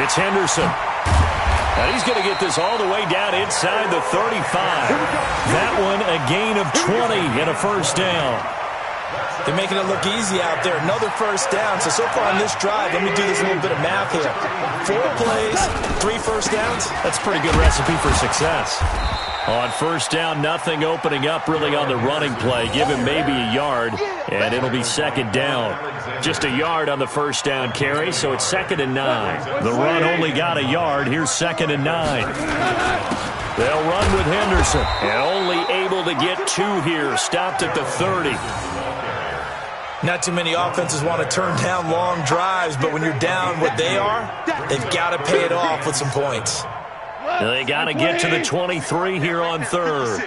it's Henderson. And he's going to get this all the way down inside the 35. That one a gain of 20 and a first down. They're making it look easy out there. Another first down. So far on this drive, let me do this little bit of math here. 4 plays, 3 first downs. That's a pretty good recipe for success. On first down, nothing opening up really on the running play. Give him maybe a yard, and it'll be second down. Just a yard on the first down carry, so it's 2nd and 9. The run only got a yard. Here's 2nd and 9. They'll run with Henderson, and only able to get 2 here. Stopped at the 30. Not too many offenses want to turn down long drives, but when you're down what they are, they've got to pay it off with some points. They got to get to the 23 here on 3rd.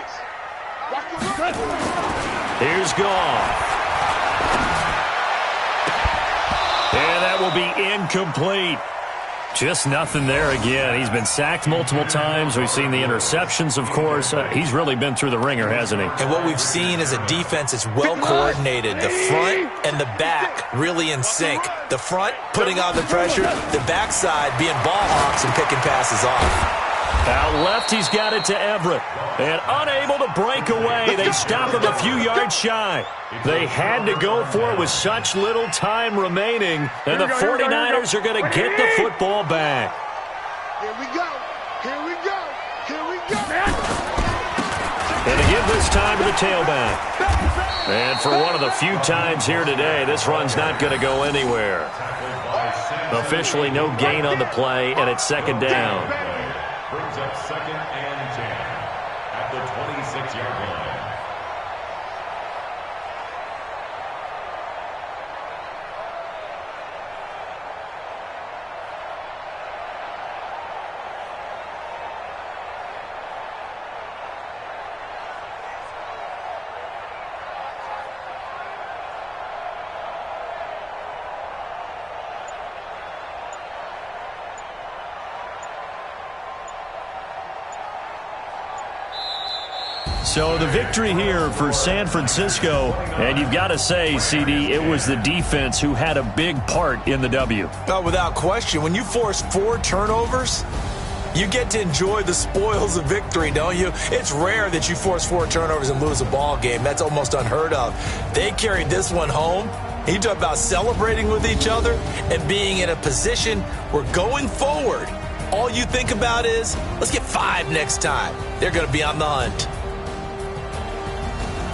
Here's Goff. And that will be incomplete. Just nothing there again. He's been sacked multiple times. We've seen the interceptions, of course. He's really been through the ringer, hasn't he? And what we've seen is a defense that's well coordinated. The front and the back really in sync. The front putting on the pressure, the backside being ball hawks and picking passes off. Out left, he's got it to Everett. And unable to break away. They stop him a few yards shy. They had to go for it with such little time remaining. And the 49ers are going to get the football back. Here we go. Here we go. Here we go. And to give this time to the tailback. And for one of the few times here today, this run's not going to go anywhere. Officially no gain on the play, and it's 2nd down. Brings up 2nd and 10 at the 26-yard line. So the victory here for San Francisco, and you've got to say, CD, it was the defense who had a big part in the W. Oh, without question. When you force 4 turnovers, you get to enjoy the spoils of victory, don't you? It's rare that you force 4 turnovers and lose a ball game. That's almost unheard of. They carried this one home. You talk about celebrating with each other and being in a position where going forward, all you think about is, let's get 5 next time. They're going to be on the hunt.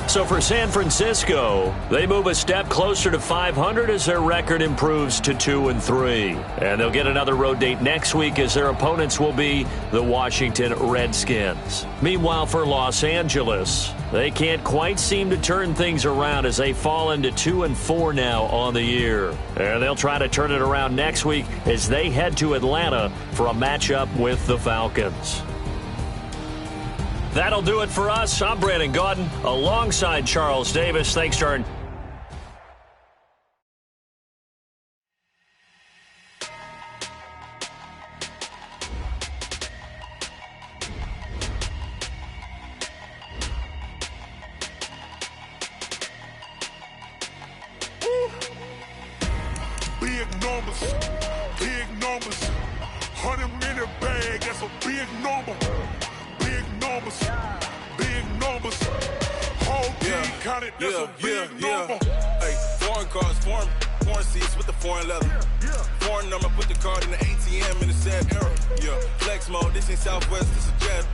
So for San Francisco, they move a step closer to 500 as their record improves to 2-3. And they'll get another road date next week as their opponents will be the Washington Redskins. Meanwhile, for Los Angeles, they can't quite seem to turn things around as they fall into 2-4 now on the year. And they'll try to turn it around next week as they head to Atlanta for a matchup with the Falcons. That'll do it for us. I'm Brandon Gaudin alongside Charles Davis. Thanks, Jordan. numbers, big numbers. 100-minute bag, that's a big number. Big numbers, big numbers. Whole team counted, that's a big number. Hey, foreign cars, foreign seats with the foreign leather. Foreign number, put the card in the ATM in the sad era. Yeah, flex mode, this ain't Southwest, this is Jet.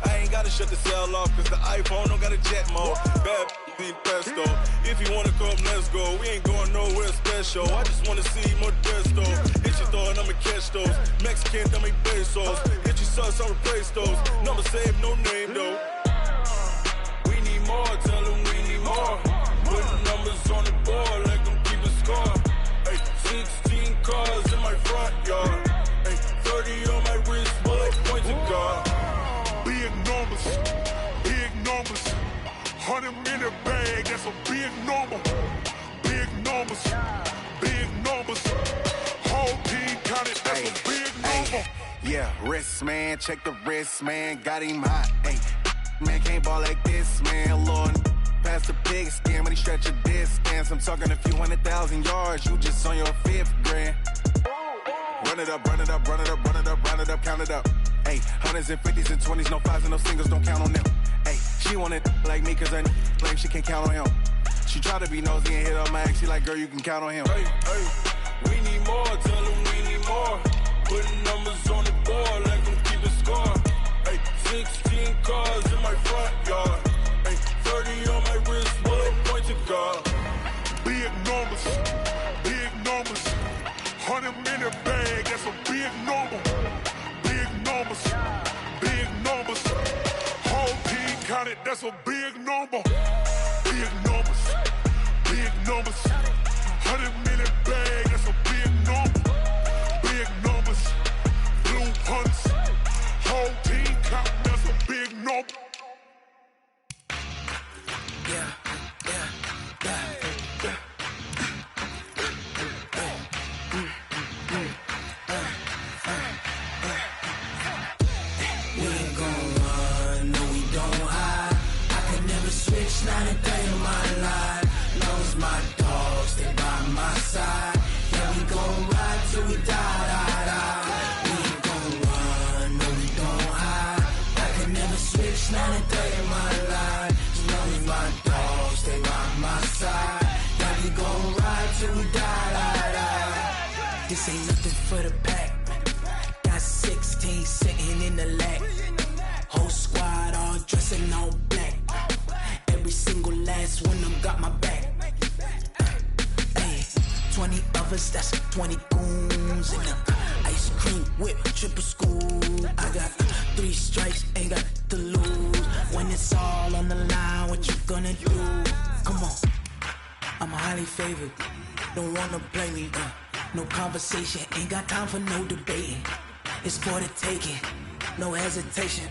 I ain't gotta shut the cell off, cause the iPhone don't got a jet mode. Bad need pesto. If you wanna come, let's go. We ain't going nowhere special. I just wanna see more Modesto. Hit your throw and I'ma catch those. Mexican, dummy pesos. Hit your sus, I'll replace those. Number saved, no name though. We need more, tell them we need more. Put numbers on the board, like them keep a score. Hey, 16 cars in my front yard. Hey, 30 on my wrist, bullet points and car. Big numbers, big numbers. 100-minute bag, that's a big number. Big numbers, big numbers. Whole team counted, that's a big number. Yeah, wrist man, check the wrist man, got him hot. Ay, man can't ball like this, man. Lord, past the pig skin when he stretch a distance. I'm talking a few 100,000 yards, you just on your 5th grand. Run it up, run it up, run it up, run it up, run it up, count it up. Ay, 100s and 50s and 20s, no 5s and no singles, don't count on them. Ay, she want it like me cause her claim she can't count on him. She try to be nosy and hit up my ex, she like, girl, you can count on him. Hey, we need more, tell them we need more. Putting numbers on the board, like them keep a score. Hey, 16 cars in my front yard. Hey, 30 on my wrist, bullet pointed car. Big numbers, big numbers. 100-minute bag, that's a big number. Big numbers, big numbers. Whole team counted, that's a big number. Big numbers, big numbers. 100-minute bag, that's a big number. Big numbers, blue hunts. Whole team count, that's a big number. Yeah. Switch, not a day in my life. Knows my dogs, they by my side. Yeah, we gon' ride till we die. We ain't gon' run, no, we don't hide. I can never switch, not a day in my life. Knows my dogs, they by my side. Yeah, we gon' ride till we die. This ain't nothing for the pack. Got 16 sitting in the lag. Whole squad all dressing all black. Every single last one of them got my back. Ay, 20 of us, that's 20 goons in the ice cream whip, triple school. I got 3 strikes, ain't got to lose. When it's all on the line, what you gonna do? Come on, I'm highly favored. Don't wanna play me, no conversation, ain't got time for no debating. It's for the taking, no hesitation.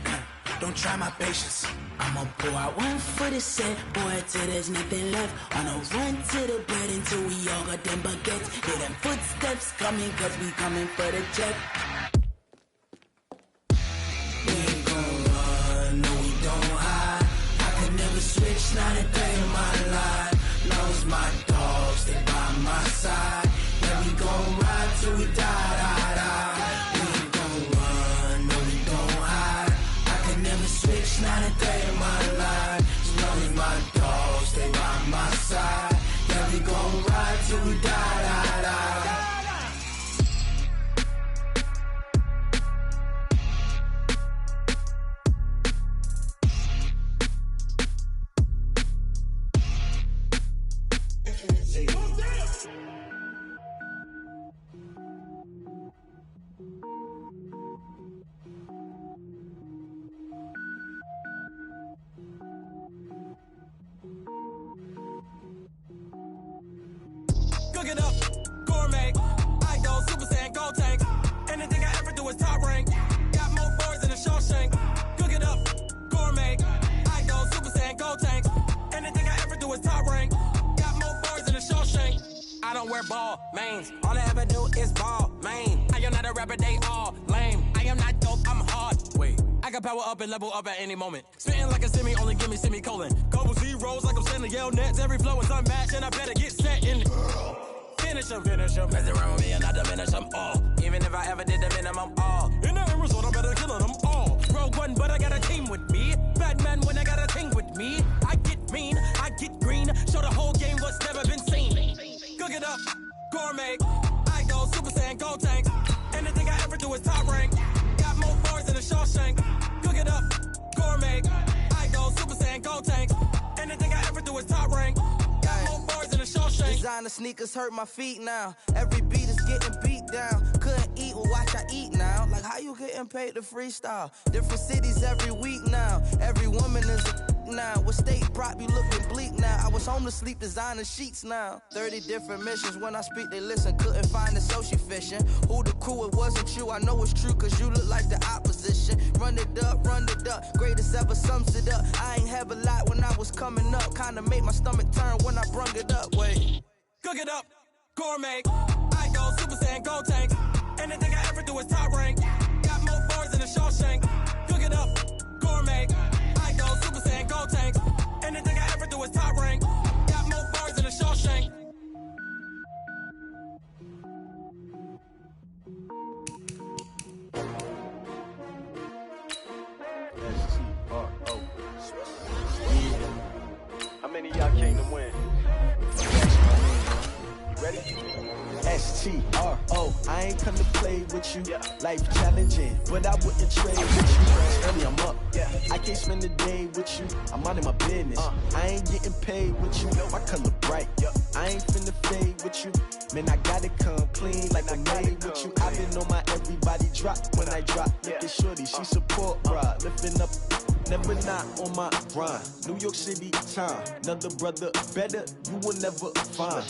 Don't try my patience. I'ma pour out one for the set, boy, till there's nothing left. On a run to the bread until we all got them baguettes. Hear them footsteps coming, cause we coming for the check. We ain't gon' run, no, we don't hide. I could never switch, not a day in my life. Knows my dogs, they by my side. Yeah, we gon' ride till we die. We ain't gon' run, no, we don't hide. Never switch, not a day in my life. Knowing my dogs, they by my side. Yeah, we gon' ride till we die. Cook it up, gourmet. I go Super Saiyan, gold tank. Anything I ever do is top rank. Got more boards than a Shawshank. Cook it up, gourmet. I go Super Saiyan, gold tank. Anything I ever do is top rank. Got more boards than a Shawshank. I don't wear ball mains. All I ever do is ball main. I am not a rapper, they all lame. I am not dope, I'm hard. Wait, I can power up and level up at any moment. Spitting like a semi, only give me semicolon. Couple zeros like I'm sending yell nets. Every flow is unmatched, and I better get set in it. finish them. Mess around with me and I diminish them all. Even if I ever did the minimum, all. In the end result, I better kill them all. Rogue One, but I got a team with me. Batman when I got a team with me. I get mean, I get green. Show the whole game what's never been seen. Cook it up, gourmet. I go Super Saiyan, Gold Tanks. Anything I ever do is top rank. Got more bars than a Shawshank. Cook it up, gourmet. I go Super Saiyan, Gold Tanks. Anything I ever do is top rank. Got more bars than a Shawshank. Designer sneakers hurt my feet now. Every beat is getting beat down. Couldn't eat, well watch I eat now. Like how you getting paid to freestyle? Different cities every week now. Every woman is a now. What state prop you looking bleak now? I was home to sleep designer sheets now. 30 different missions. When I speak they listen. Couldn't find the social fishing. Who the crew? It wasn't you. I know it's true cause you look like the opposition. Run it up. Greatest ever sums it up. I ain't have a lot when I was coming up. Kinda made my stomach turn when I brung it up. Wait. Cook it up, gourmet. I go Super Saiyan, Gold Tanks. Anything I ever do is top rank. Got more bars than a Shawshank. Cook it up, gourmet. I go Super Saiyan, Gold Tanks. Anything I ever do is top rank. Got more bars than a Shawshank. S-T-R-O. How many of y'all came to win? You ready? S-T-R-O. I ain't come to play with you. Life challenging, but I wouldn't trade with you. Early I'm up. I can't spend the day with you. I'm minding my business. I ain't getting paid with you. My color bright. I ain't finna fade with you. Man, I gotta come clean like I'm made with you. I've been on my everybody drop when I drop. Look at shorty, she support, bruh. Lifting up. Never not on my grind. New York City time. Another brother better, you will never find.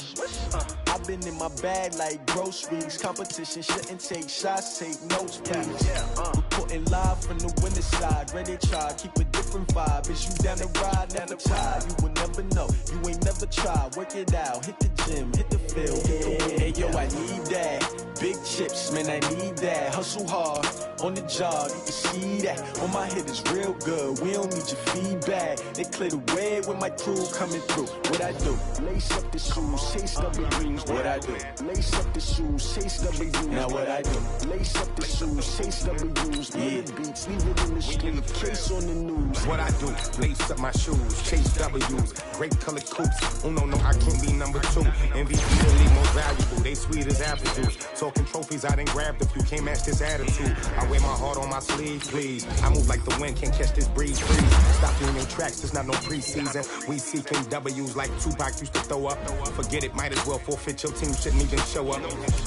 I've been in my bag like groceries. Competition shouldn't take shots, take notes, please. Reporting live from the winning side. Ready to try, keep a different vibe. Is you down the ride, never tired. You will never know, you ain't never tried. Work it out, hit the gym, hit the field, hit the win. Hey yo, I need that. Big chips, man, I need that. Hustle hard, on the job, you can see that. On my head is real good, we don't need your feedback. They clear the way when my crew coming through. What I do? Lace up the shoes, chase W's. What I do? Lace up the shoes, chase W's. Now what I do? Lace up the shoes, chase W's. Yeah. Beats, leave it in the street, case on the news. What I do? Lace up my shoes, chase W's. Great color coops. Oh no, I can't be number 2. MVP the league most valuable. They sweet as apple juice. Talking trophies, I done grabbed a few. Can't match this attitude. I wear my heart on my sleeve, please. I move like the wind, can't catch this breeze, freeze. Stop doing them tracks, it's not no preseason. We seeking W's like Tupac used to throw up. Forget it, might as well forfeit. Your team shouldn't even show up.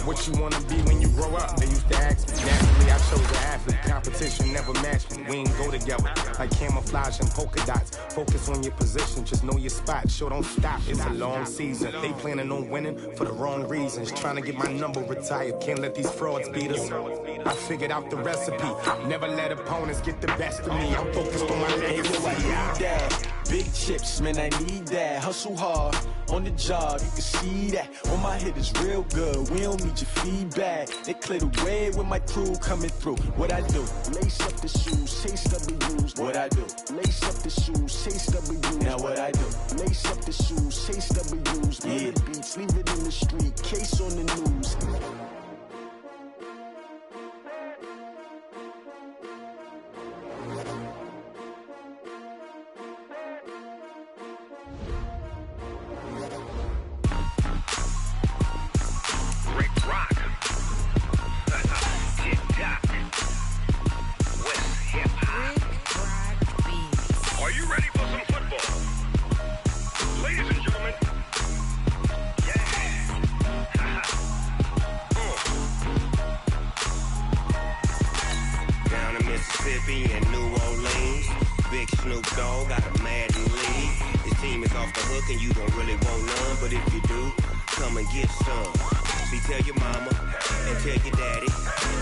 What you wanna be when you grow up? They used to ask me. Naturally, I chose an athlete. Competition never matched me. We ain't go together like camouflage and polka dots. Focus on your position, just know your spot. Sure, don't stop. It's a long season. They planning on winning for the wrong reasons. Trying to get my number retired. Can't let these frauds beat us. I figured out the recipe. Never let opponents get the best of me. I'm focused on my legacy. I need that. Big chips, man, I need that. Hustle hard, on the job, you can see that. On my head is real good, we don't need your feedback. They clear the way when my crew coming through. What I do? Lace up the shoes, chase W's. What I do? Lace up the shoes, chase W's. Now what I do? Lace up the shoes, chase W's. Yeah. Beats, leave it in the street, case on the news.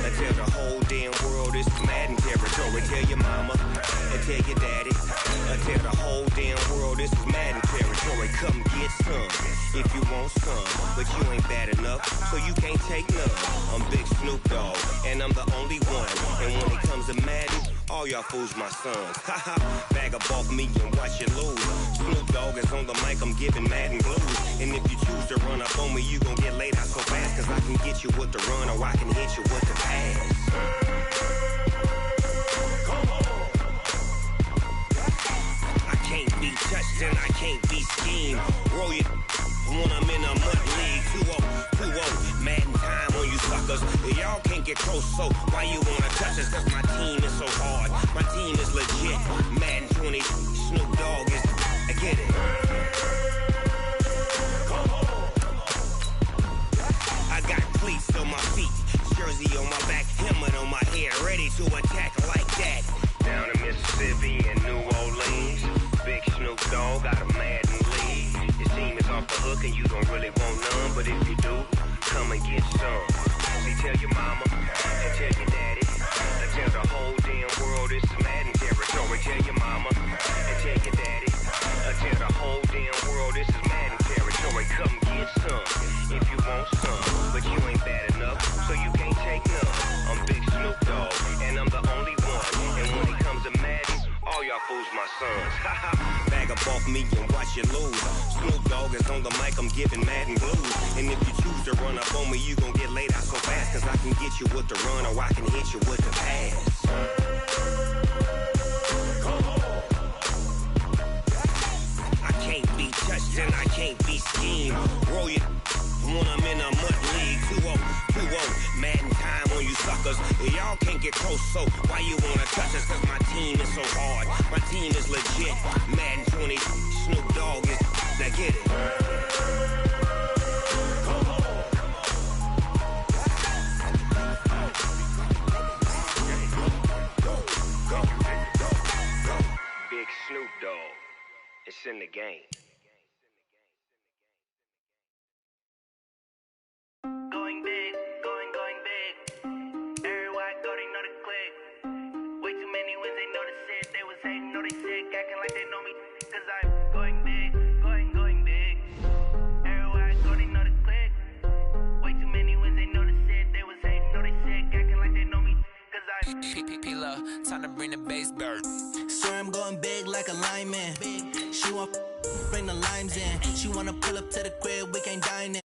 and tell the whole damn world it's Madden territory. Tell your mama and tell your daddy. Tell the whole damn world this is Madden territory. Come get some if you want some, but you ain't bad enough, so you can't take none. I'm Big Snoop Dogg, and I'm the only one. And when it comes to Madden, all y'all fools my sons. Haha, bag up off me and watch you lose. Snoop Dogg is on the mic, I'm giving Madden blues. And if you choose to run up on me, you gon' get laid out so fast, cause I can get you with the run or I can hit you with the pass. Can't be touched and I can't be schemed. Roll you when I'm in a mud league. 2-0, Madden time on you suckers. Y'all can't get close, so why you wanna touch us? Cause my team is so hard. My team is legit. Madden 20, Snoop Dogg is, I get it. I got cleats on my feet, jersey on my back, helmet on my head, ready to attack like that. Down in Mississippi and New Orleans, Big Snoop Dogg got a Madden lead. Your team is off the hook and you don't really want none, but if you do, come and get some. See, tell your mama and tell your daddy, and tell the whole damn world it's Madden territory. Tell your mama and tell your daddy, and tell the whole damn world this is Madden territory. Come get some if you want some, but you ain't bad enough, so you can't take none. I'm Big Snoop Dogg, and I'm the only one. And when it comes to Madden, all y'all fools my sons. Bag up off me and watch you lose. Snoop Dogg is on the mic, I'm giving Madden blues. And if you choose to run up on me, you gon' get laid out so fast, cause I can get you with the run or I can hit you with the pass. I can't be touched and I can't be schemed. Roll you when I'm in a mud league. 2-0, Madden time on you suckers. Y'all can't get close, so why you wanna touch us? Cause my team is so hard. My team is legit. Madden 20, Snoop Dogg is, now get it. Big Snoop Dogg, it's in the game. Going big, going big. Everywhere I go, they know the click. Way too many wins, they know the shit. They was hating, know they sick, acting like they know me. Cause I'm going big, going big. Everywhere I go, they know the click. Way too many wins, they know the shit. They was hating, know they sick, acting like they know me. Cause I'm P-Love, time to bring the bass bird. Swear I'm going big like a lineman. She want bring the limes in. She wanna pull up to the crib, we can't dine in.